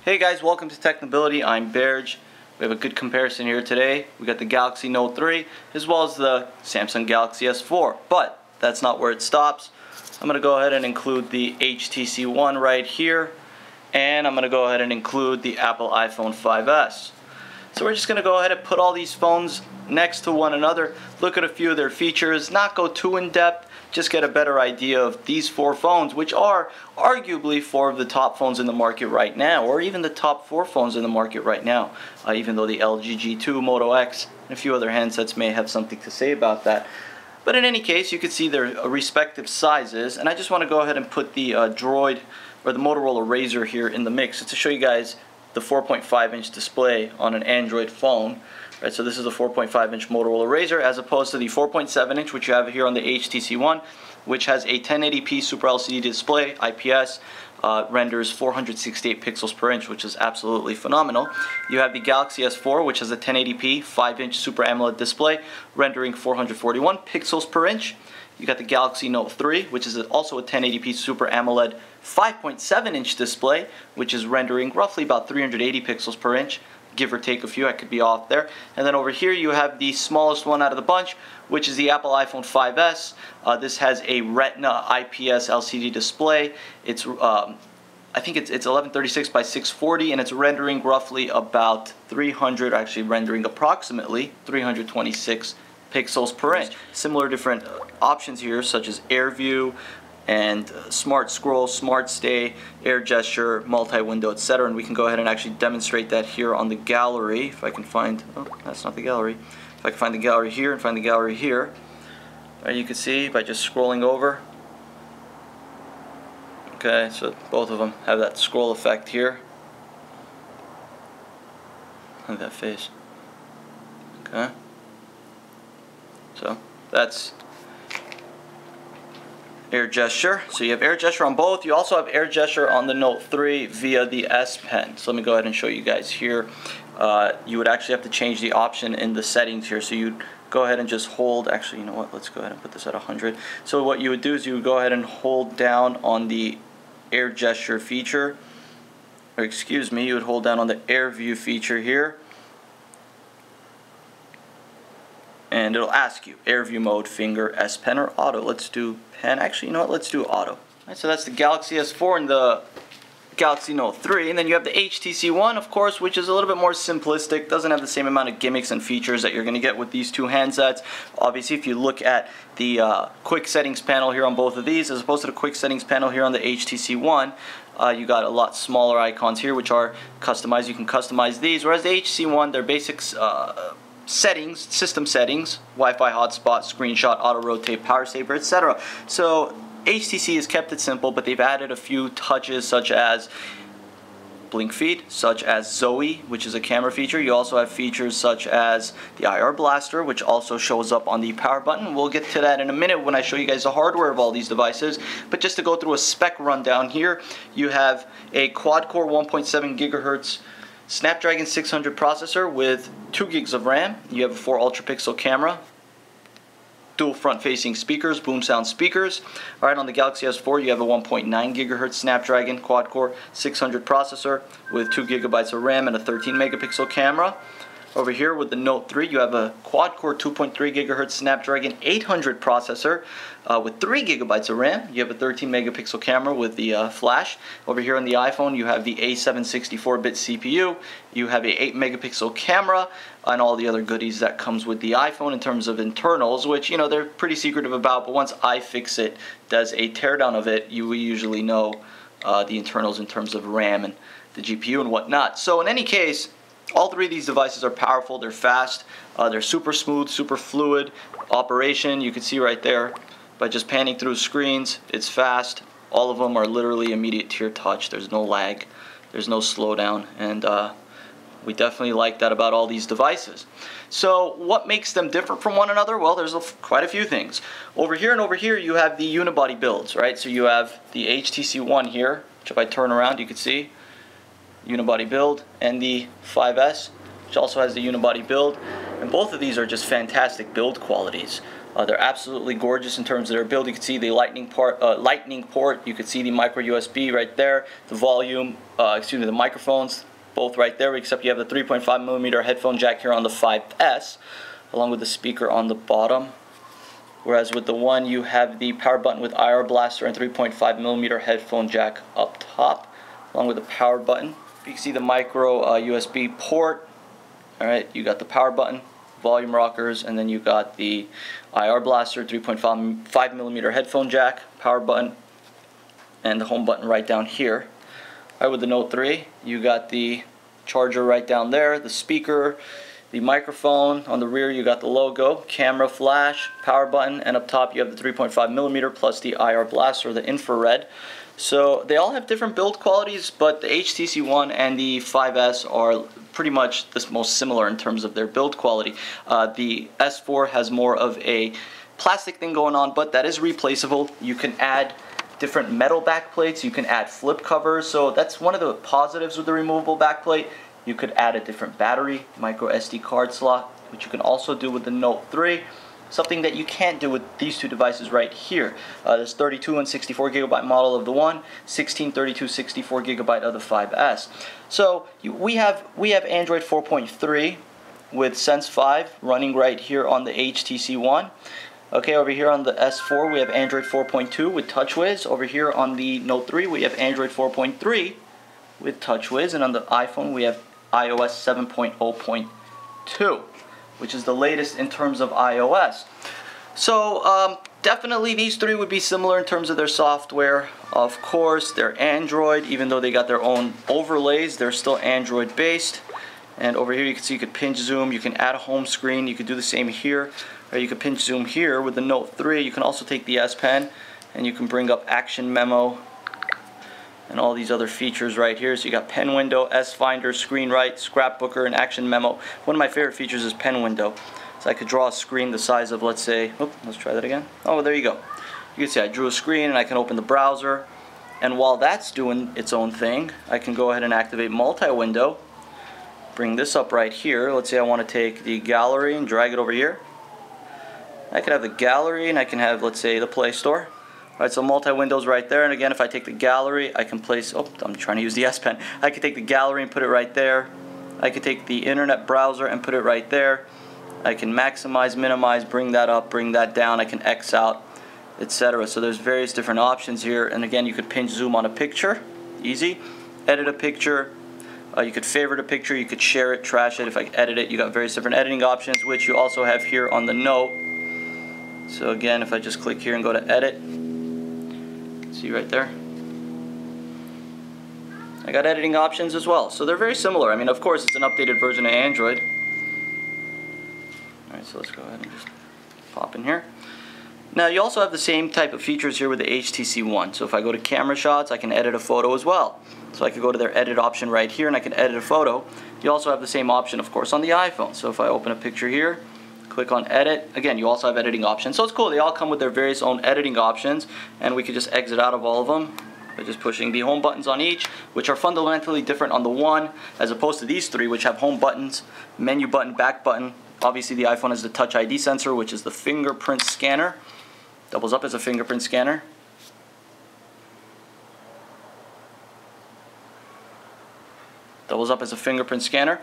Hey guys, welcome to Technobility. I'm Berge. We have a good comparison here today. We got the Galaxy Note 3 as well as the Samsung Galaxy S4. But that's not where it stops. I'm going to go ahead and include the HTC One right here. And I'm going to go ahead and include the Apple iPhone 5S. So we're just going to go ahead and put all these phones next to one another, look at a few of their features, not go too in depth, just get a better idea of these four phones, which are arguably four of the top phones in the market right now, or even the top four phones in the market right now, even though the LG G2, Moto X, and a few other handsets may have something to say about that. But in any case, you can see their respective sizes, and I just want to go ahead and put the Droid, or the Motorola Razr here in the mix to show you guys the 4.5-inch display on an Android phone. Right, so this is a 4.5-inch Motorola Razr as opposed to the 4.7-inch which you have here on the HTC One, which has a 1080p Super LCD display, IPS, renders 468 pixels per inch, which is absolutely phenomenal. You have the Galaxy S4, which has a 1080p 5-inch Super AMOLED display, rendering 441 pixels per inch. You got the Galaxy Note 3, which is also a 1080p Super AMOLED 5.7-inch display, which is rendering roughly about 380 pixels per inch, give or take a few. I could be off there. And then over here you have the smallest one out of the bunch, which is the Apple iPhone 5S. This has a Retina IPS LCD display. It's I think it's 1136 by 640, and it's rendering roughly about rendering approximately 326 pixels per inch. Similar different options here, such as Air View and Smart Scroll, Smart Stay, Air Gesture, Multi-Window, etc. And we can go ahead and actually demonstrate that here on the gallery. If I can find, oh, that's not the gallery. If I can find the gallery here and find the gallery here, you can see by just scrolling over. Okay, so both of them have that scroll effect here. Look at that face. Okay. So that's Air Gesture. So you have Air Gesture on both. You also have Air Gesture on the Note 3 via the S Pen. So let me go ahead and show you guys here. You would actually have to change the option in the settings here. So you'd go ahead and just hold, actually, you know what, let's go ahead and put this at 100. So what you would do is you would go ahead and hold down on the Air Gesture feature, or excuse me, you would hold down on the Air View feature here. And it'll ask you, Air View mode, finger, S Pen, or auto. Let's do pen. Actually, you know what? Let's do auto. Right, so that's the Galaxy S4 and the Galaxy Note 3. And then you have the HTC One, of course, which is a little bit more simplistic. Doesn't have the same amount of gimmicks and features that you're going to get with these two handsets. Obviously, if you look at the quick settings panel here on both of these, as opposed to the quick settings panel here on the HTC One, you got a lot smaller icons here, which are customized. You can customize these. Whereas the HTC One, their basics, settings, system settings, Wi-Fi hotspot, screenshot, auto rotate, power saver, etc. So HTC has kept it simple, but they've added a few touches such as blink feed, such as Zoe, which is a camera feature. You also have features such as the IR blaster, which also shows up on the power button. We'll get to that in a minute when I show you guys the hardware of all these devices. But just to go through a spec rundown here, you have a quad-core 1.7 gigahertz Snapdragon 600 processor with 2 gigs of RAM. You have a 4 ultra-pixel camera, dual front-facing speakers, boom sound speakers. Alright, on the Galaxy S4 you have a 1.9 gigahertz Snapdragon quad-core 600 processor with 2 gigabytes of RAM and a 13 megapixel camera. Over here with the Note 3 you have a quad-core 2.3 gigahertz Snapdragon 800 processor with 3 gigabytes of RAM. You have a 13 megapixel camera with the flash. Over here on the iPhone you have the A7 64-bit CPU. You have a 8 megapixel camera and all the other goodies that comes with the iPhone in terms of internals, which, you know, they're pretty secretive about, but once iFixit does a teardown of it, you will usually know the internals in terms of RAM and the GPU and whatnot. So in any case, all three of these devices are powerful, they're fast, they're super smooth, super fluid operation. You can see right there by just panning through screens, it's fast. All of them are literally immediate to your touch. There's no lag, there's no slowdown, and we definitely like that about all these devices. So what makes them different from one another? Well, there's quite a few things. Over here and over here you have the unibody builds, right? So you have the HTC One here, which if I turn around you can see, unibody build, and the 5S, which also has the unibody build, and both of these are just fantastic build qualities. They're absolutely gorgeous in terms of their build. You can see the lightning port. You can see the micro USB right there. The volume, the microphones, both right there. Except you have the 3.5mm headphone jack here on the 5S, along with the speaker on the bottom. Whereas with the One, you have the power button with IR blaster and 3.5mm headphone jack up top, along with the power button. You can see the micro USB port. All right, you got the power button, volume rockers, and then you got the IR blaster, 3.5mm headphone jack, power button, and the home button right down here. All right, with the Note 3, you got the charger right down there, the speaker, the microphone. On the rear, you got the logo, camera, flash, power button, and up top you have the 3.5mm plus the IR blaster, the infrared. So they all have different build qualities, but the HTC One and the 5S are pretty much the most similar in terms of their build quality. The S4 has more of a plastic thing going on, but that is replaceable. You can add different metal backplates, you can add flip covers, so that's one of the positives with the removable backplate. You could add a different battery, micro SD card slot, which you can also do with the Note 3. Something that you can't do with these two devices right here. There's 32 and 64 gigabyte model of the One, 16, 32, 64 gigabyte of the 5S. So we have Android 4.3 with Sense 5 running right here on the HTC One. Okay, over here on the S4 we have Android 4.2 with TouchWiz. Over here on the Note 3 we have Android 4.3 with TouchWiz, and on the iPhone we have iOS 7.0.2, which is the latest in terms of iOS. So definitely these three would be similar in terms of their software. Of course, they're Android, even though they got their own overlays, they're still Android based. And over here you can see you could pinch zoom, you can add a home screen, you could do the same here, or you could pinch zoom here with the Note 3. You can also take the S Pen and you can bring up action memo and all these other features right here. So you got pen window, S Finder, screen write, scrapbooker, and action memo. One of my favorite features is pen window. So I could draw a screen the size of, let's say, let's try that again. Oh, there you go. You can see I drew a screen and I can open the browser. And while that's doing its own thing, I can go ahead and activate multi-window. Bring this up right here. Let's say I want to take the gallery and drag it over here. I can have the gallery and I can have, let's say, the Play Store. Alright, so multi-windows right there, and again, if I take the gallery, I can place, I'm trying to use the S Pen. I can take the gallery and put it right there. I can take the internet browser and put it right there. I can maximize, minimize, bring that up, bring that down. I can X out, etc. So there's various different options here, and again, you could pinch zoom on a picture, easy. Edit a picture. You could favorite a picture, you could share it, trash it. If I edit it, you got various different editing options, which you also have here on the Note. So again, if I just click here and go to edit, see right there, I got editing options as well. So they're very similar. I mean, of course, it's an updated version of Android. Alright, so let's go ahead and just pop in here. Now, you also have the same type of features here with the HTC One. So if I go to camera shots, I can edit a photo as well. So I could go to their edit option right here and I can edit a photo. You also have the same option, of course, on the iPhone. So if I open a picture here, click on edit, again, you also have editing options. So it's cool, they all come with their various own editing options, and we could just exit out of all of them by just pushing the home buttons on each, which are fundamentally different on the One as opposed to these three, which have home buttons, menu button, back button. Obviously the iPhone has the Touch ID sensor, which is the fingerprint scanner. Doubles up as a fingerprint scanner. Doubles up as a fingerprint scanner.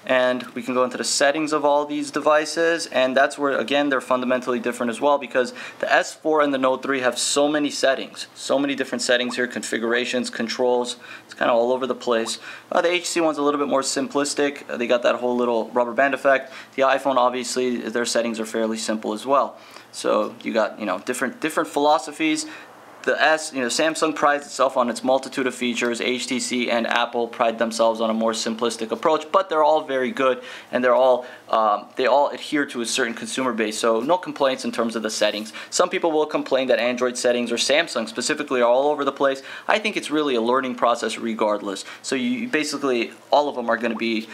And we can go into the settings of all these devices, and that's where, again, they're fundamentally different as well, because the S4 and the Note 3 have so many settings, so many different settings here, configurations, controls. It's kind of all over the place. The HTC One's a little bit more simplistic. They got that whole little rubber band effect. The iPhone, obviously, their settings are fairly simple as well. So you got, different philosophies. The Samsung prides itself on its multitude of features. HTC and Apple pride themselves on a more simplistic approach, but they're all very good, and they all adhere to a certain consumer base. So no complaints in terms of the settings. Some people will complain that Android settings or Samsung specifically are all over the place. I think it's really a learning process regardless. So you basically, all of them are going to be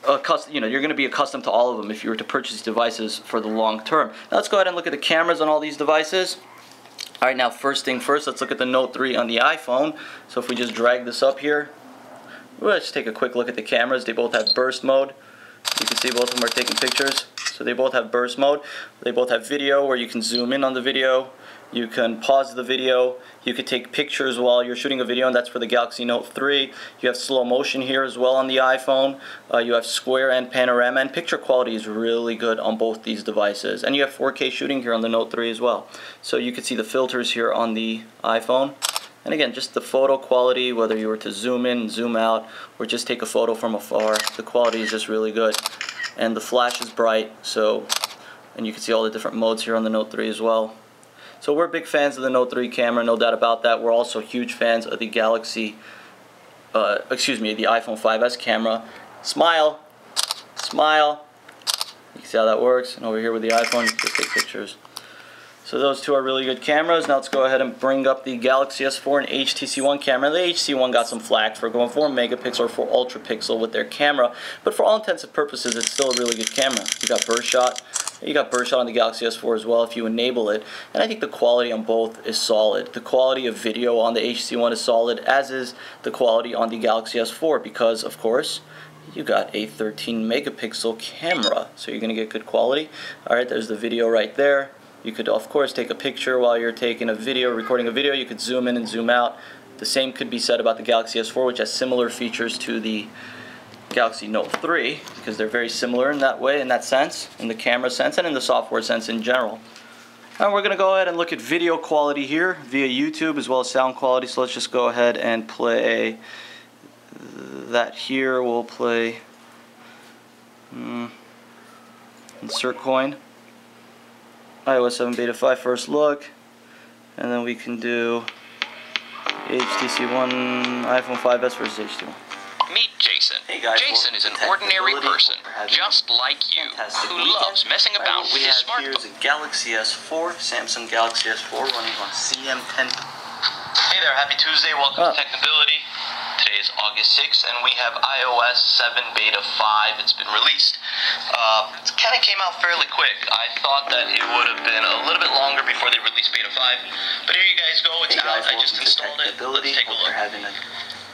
you're going to be accustomed to all of them if you were to purchase devices for the long term. Now let's go ahead and look at the cameras on all these devices. Alright, now first thing first, let's look at the Note 3 on the iPhone. So if we just drag this up here, let's take a quick look at the cameras. They both have burst mode. You can see both of them are taking pictures. So they both have burst mode. They both have video where you can zoom in on the video. You can pause the video. You can take pictures while you're shooting a video, and that's for the Galaxy Note 3. You have slow motion here as well on the iPhone. You have square and panorama, and picture quality is really good on both these devices. And you have 4K shooting here on the Note 3 as well. So you can see the filters here on the iPhone. And again, just the photo quality, whether you were to zoom in, zoom out, or just take a photo from afar, the quality is just really good. And the flash is bright, and you can see all the different modes here on the Note 3 as well. So we're big fans of the Note 3 camera, no doubt about that. We're also huge fans of the the iPhone 5S camera. Smile, smile. You can see how that works. And over here with the iPhone, you can just take pictures. So those two are really good cameras. Now let's go ahead and bring up the Galaxy S4 and HTC One camera. The HTC One got some flack for going 4 megapixel or 4 ultra pixel with their camera, but for all intents and purposes, it's still a really good camera. You got burst shot. You got burst shot on the Galaxy S4 as well if you enable it, and I think the quality on both is solid. The quality of video on the HTC One is solid, as is the quality on the Galaxy S4, because of course you got a 13 megapixel camera, so you're going to get good quality. Alright, there's the video right there. You could of course take a picture while you're taking a video, recording a video. You could zoom in and zoom out. The same could be said about the Galaxy S4, which has similar features to the Galaxy Note 3, because they're very similar in that way, in that sense, in the camera sense and in the software sense in general. And we're going to go ahead and look at video quality here via YouTube as well as sound quality. So let's just go ahead and play that here. We'll play insert coin, iOS 7 Beta 5 first look, and then we can do HTC One, iPhone 5S versus HTC One. Meet Jason. Hey guys, Jason is an ordinary person, just like you, who loves messing about with his smartphone. Here's a Galaxy S4, Samsung Galaxy S4 running on CM10. Hey there, happy Tuesday, welcome to Technability. Today is August 6th, and we have iOS 7 Beta 5. It's been released. It kind of came out fairly quick. I thought that it would have been a little bit longer before they released Beta 5. But here you guys go, it's out. I just installed it. Let's take a look. We're having a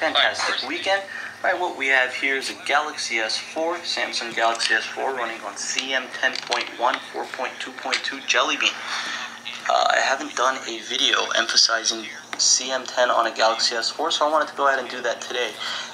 fantastic weekend. Alright, what we have here is a Galaxy S4, Samsung Galaxy S4 running on CM10.1, 4.2.2 Jelly Bean. I haven't done a video emphasizing CM10 on a Galaxy S4, so I wanted to go ahead and do that today.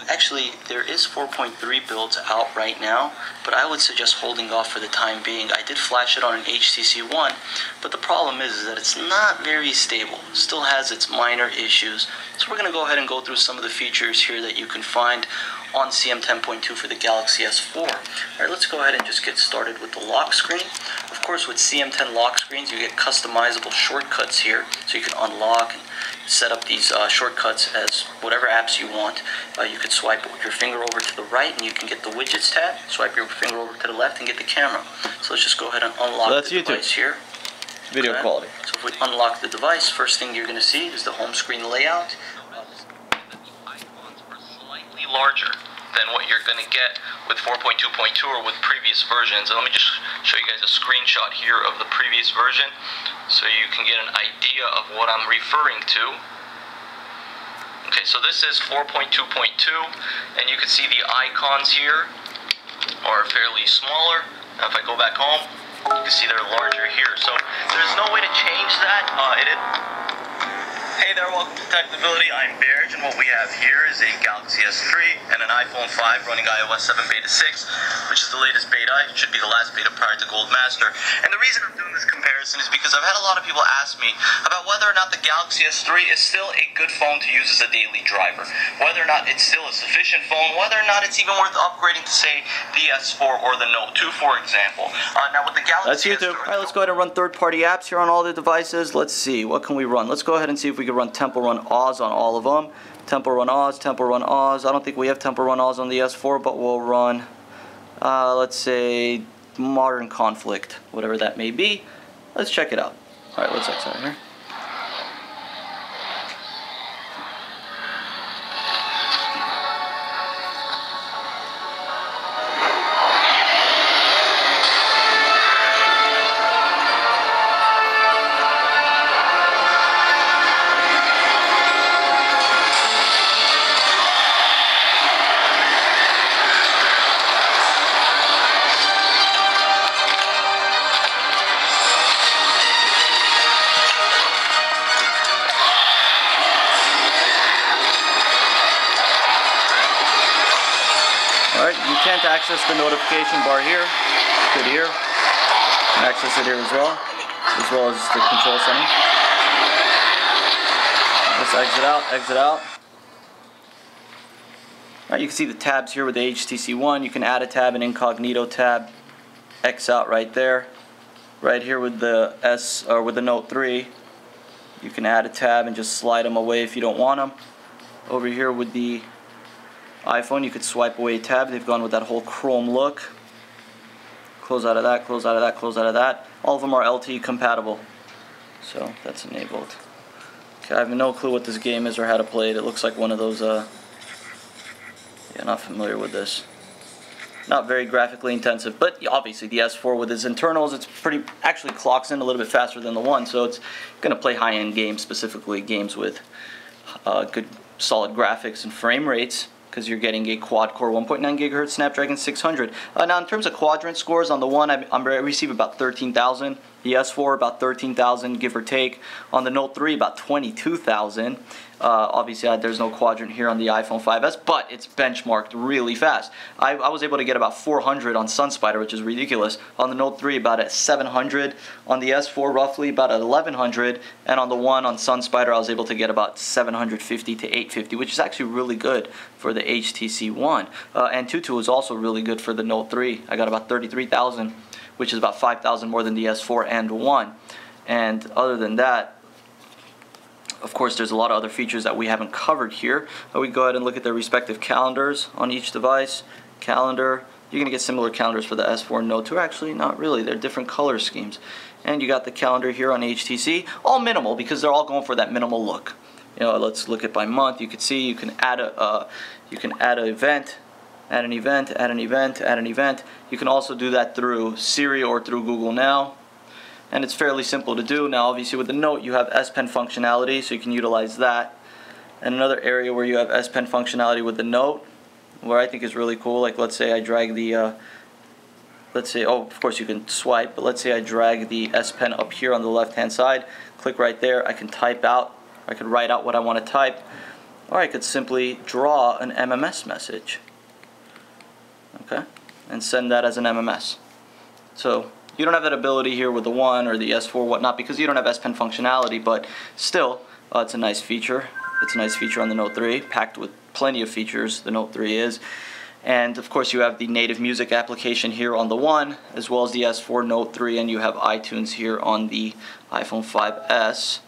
Actually, there is 4.3 builds out right now, but I would suggest holding off for the time being. I did flash it on an HTC One, but the problem is that it's not very stable. It still has its minor issues. So we're going to go ahead and go through some of the features here that you can find on CM10.2 for the Galaxy S4. Alright, let's go ahead and just get started with the lock screen. Of course, with CM10 lock screens, you get customizable shortcuts here, so you can unlock and set up these shortcuts as whatever apps you want. You could swipe your finger over to the right and you can get the widgets tab, swipe your finger over to the left and get the camera. So let's just go ahead and unlock the device here. Video quality. So if we unlock the device, first thing you're going to see is the home screen layout. iPhones are slightly larger than what you're going to get with 4.2.2 or with previous versions. And let me just show you guys a screenshot here of the previous version so you can get an idea of what I'm referring to. Okay, so this is 4.2.2, and you can see the icons here are fairly smaller. Now if I go back home, you can see they're larger here. So there's no way to change that. Hey there, welcome to Technability. I'm Berge, and what we have here is a Galaxy S3 and an iPhone 5 running iOS 7 Beta 6, which is the latest beta. It should be the last beta prior to Gold Master. And the reason I'm doing this comparison is because I've had a lot of people ask me about whether or not the Galaxy S3 is still a good phone to use as a daily driver, whether or not it's still a sufficient phone, whether or not it's even worth upgrading to, say, the S4 or the Note 2, for example. Now with the Galaxy That's YouTube. Alright, let's go ahead and run third-party apps here on all the devices. Let's see, what can we run? Let's go ahead and see if we can run Temple Run Oz on all of them. Temple Run Oz, Temple Run Oz. I don't think we have Temple Run Oz on the S4, but we'll run, let's say, Modern Conflict, whatever that may be. Let's check it out. Alright, let's exit here. Alright, you can't access the notification bar here. Good here. You can access it here as well as the control center. Let's exit out, exit out. Alright, you can see the tabs here with the HTC One. You can add a tab, an incognito tab, X out right there. Right here with the with the Note 3, you can add a tab and just slide them away if you don't want them. Over here with the iPhone, you could swipe away a tab. They've gone with that whole chrome look. Close out of that, close out of that, close out of that. All of them are LTE compatible, so that's enabled. Okay, I have no clue what this game is or how to play it. It looks like one of those, yeah, not familiar with this. Not very graphically intensive, but obviously the S4 with its internals, it's pretty, actually clocks in a little bit faster than the One, so it's going to play high-end games, specifically games with good solid graphics and frame rates, because you're getting a quad-core 1.9 GHz Snapdragon 600. Now in terms of quadrant scores, on the One I receive about 13,000, the S4 about 13,000 give or take, on the Note 3 about 22,000. Obviously there's no quadrant here on the iPhone 5s, but it's benchmarked really fast. I was able to get about 400 on SunSpider, which is ridiculous. On the Note 3 about at 700, on the S4 roughly about at 1100, and on the One on SunSpider I was able to get about 750 to 850, which is actually really good for the HTC One. Antutu is also really good for the Note 3. I got about 33,000, which is about 5,000 more than the S4 and One. And other than that, of course, there's a lot of other features that we haven't covered here. We go ahead and look at their respective calendars on each device. Calendar, you're going to get similar calendars for the S4 and Note 2. Actually, not really. They're different color schemes. And you got the calendar here on HTC. All minimal because they're all going for that minimal look. You know, let's look at by month. You can see you can add an event, add an event, add an event, add an event. You can also do that through Siri or through Google Now. And it's fairly simple to do. Now obviously with the Note you have S Pen functionality, so you can utilize that. And another area where you have S Pen functionality with the Note, where I think is really cool, like let's say I drag the, let's say, oh of course you can swipe, but let's say I drag the S Pen up here on the left hand side, click right there, I can type out, I could write out what I want to type, or I could simply draw an MMS message, okay, and send that as an MMS. So you don't have that ability here with the One or the S4 whatnot because you don't have S Pen functionality, but still it's a nice feature. It's a nice feature on the Note 3, packed with plenty of features, the Note 3 is. And of course you have the native music application here on the One, as well as the S4, Note 3, and you have iTunes here on the iPhone 5s.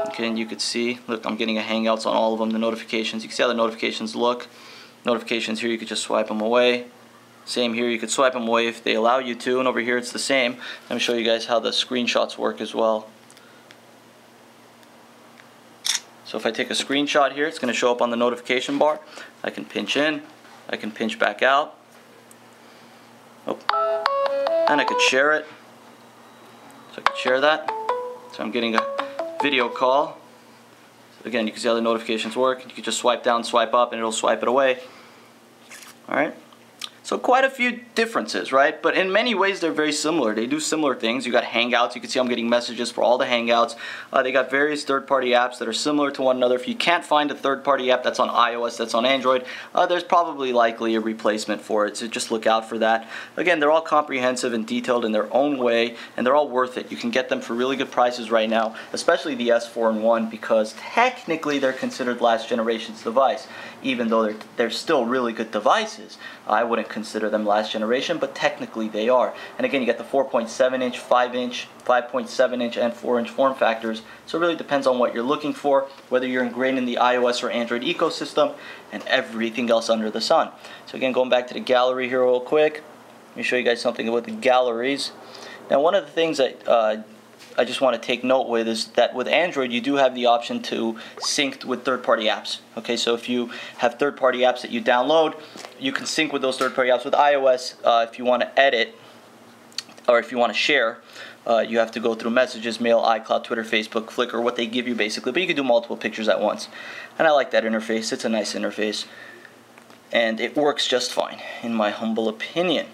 Okay, and you could see, look, I'm getting a Hangouts on all of them, the notifications. You can see how the notifications look. Notifications here, you could just swipe them away. Same here, you could swipe them away if they allow you to, and over here it's the same. Let me show you guys how the screenshots work as well. So if I take a screenshot here, it's going to show up on the notification bar. I can pinch in, I can pinch back out, oh, and I could share it. So I could share that. So I'm getting a video call. So again, you can see how the notifications work. You can just swipe down, swipe up, and it'll swipe it away. Alright. So quite a few differences, right? But in many ways they're very similar. They do similar things. You got Hangouts. You can see I'm getting messages for all the Hangouts. They got various third-party apps that are similar to one another. If you can't find a third-party app that's on iOS, that's on Android, there's probably likely a replacement for it. So just look out for that. Again, they're all comprehensive and detailed in their own way, and they're all worth it. You can get them for really good prices right now, especially the S4 and One, because technically they're considered last generation's device, even though they're still really good devices. I wouldn't consider them last generation, but technically they are. And again, you get the 4.7-inch, 5-inch, 5.7-inch, and 4-inch form factors. So it really depends on what you're looking for, whether you're ingrained in the iOS or Android ecosystem, and everything else under the sun. So again, going back to the gallery here real quick, let me show you guys something about the galleries. Now, one of the things that I just want to take note with is that with Android you do have the option to sync with third-party apps. Okay, so if you have third-party apps that you download, you can sync with those third-party apps. With iOS, if you want to edit or if you want to share, you have to go through Messages, Mail, iCloud, Twitter, Facebook, Flickr, what they give you basically. But you can do multiple pictures at once. And I like that interface. It's a nice interface. And it works just fine, in my humble opinion.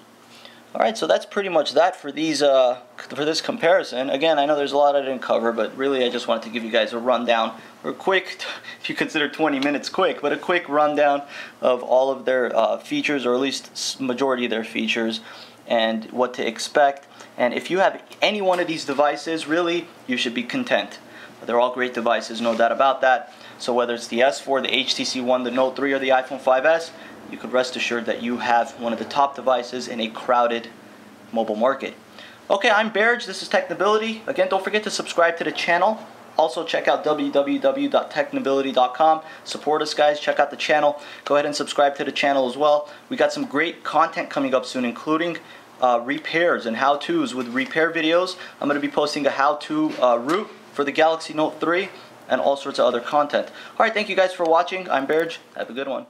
Alright, so that's pretty much that for these for this comparison. Again, I know there's a lot I didn't cover, but really I just wanted to give you guys a rundown, or quick, if you consider 20 minutes quick, but a quick rundown of all of their features, or at least majority of their features, and what to expect. And if you have any one of these devices, really, you should be content. They're all great devices, no doubt about that. So whether it's the S4, the HTC One, the Note 3, or the iPhone 5S, you could rest assured that you have one of the top devices in a crowded mobile market. Okay, I'm Berge, this is Technability. Again, don't forget to subscribe to the channel. Also, check out www.technability.com. Support us, guys. Check out the channel. Go ahead and subscribe to the channel as well. We got some great content coming up soon, including repairs and how-tos with repair videos. I'm going to be posting a how-to route for the Galaxy Note 3 and all sorts of other content. Alright, thank you guys for watching. I'm Berge. Have a good one.